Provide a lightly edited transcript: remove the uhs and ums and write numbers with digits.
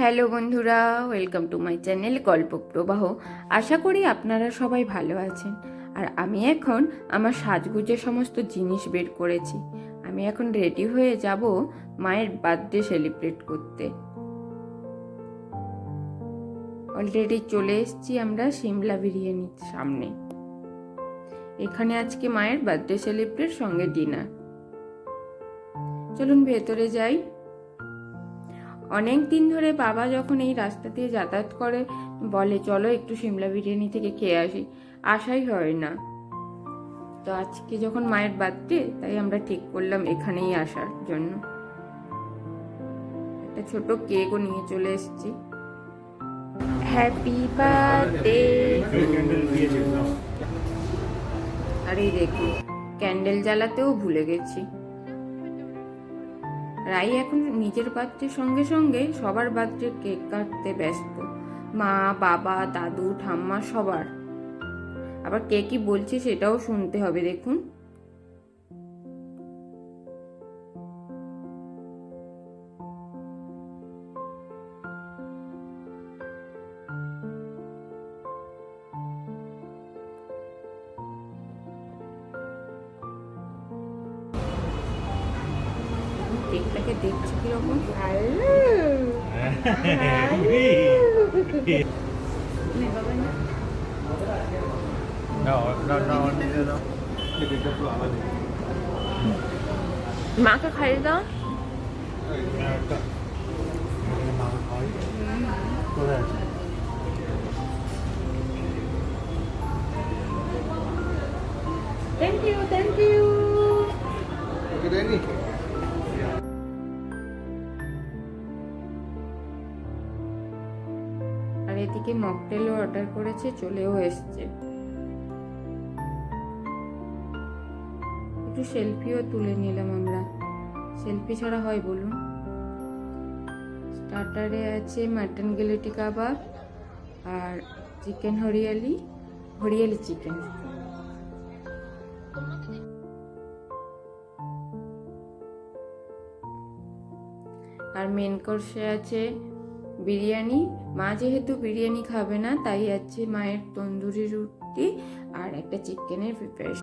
Hello বন্ধুরা, welcome to my channel গল্প প্রবাহ। আশা করি আপনারা সবাই ভালো আছেন। আর আমি এখন আমার সাজগুজের সমস্ত জিনিস বের করেছি। আমি এখন রেডি হয়ে যাব মায়ের বার্থডে সেলিব্রেট করতে। অলরেডি চলে এসেছি আমরা সিমলা বিরিয়ানির সামনে। এখানে আজকে মায়ের বার্থডে সেলিব্রেট সঙ্গে ডিনার। চলুন ভেতরে যাই। অনেক দিন ধরে বাবা যখন এই রাস্তা দিয়ে যাতায়াত করে বলে চলো একটু সিমলা বিরিয়ানি থেকে খেয়ে আসি, আসাই হয় না। তো আজকে যখন মায়ের বার্থডে, তাই আমরা ঠিক করলাম এখানেই আসার জন্য। একটা ছোট কেকও নিয়ে চলে এসেছি। Happy birthday. আর এই দেখুন, ক্যান্ডেল জ্বালাতেও ভুলে গেছি। রাই এখন নিজের বার্থডের সঙ্গে সঙ্গে সবার বার্থডে কেক কাটতে ব্যস্ত। মা, বাবা, দাদু, ঠাম্মা সবার। আবার কে কি বলছে সেটাও শুনতে হবে, দেখুন। কেকটাকে দেখছি কিরকম। মাকে খাইয়ে দাও। Thank you, thank you. আর এদিকে মকটেলও অর্ডার করেছে, চলেও এসছে। একটু সেলফিও তুলে নিলাম আমরা। সেলফি ছাড়া হয় বলুন? স্টার্টারে আছে মাটন গিলেটি কাবাব আর চিকেন হরিয়ালি চিকেন। আর মেন কোর্সে আছে বিরিয়ানি। মা যেহেতু বিরিয়ানি খাবে না, তাই আছে মায়ের তন্দুরি রুটি আর একটা চিকেনের প্রিপারেশন।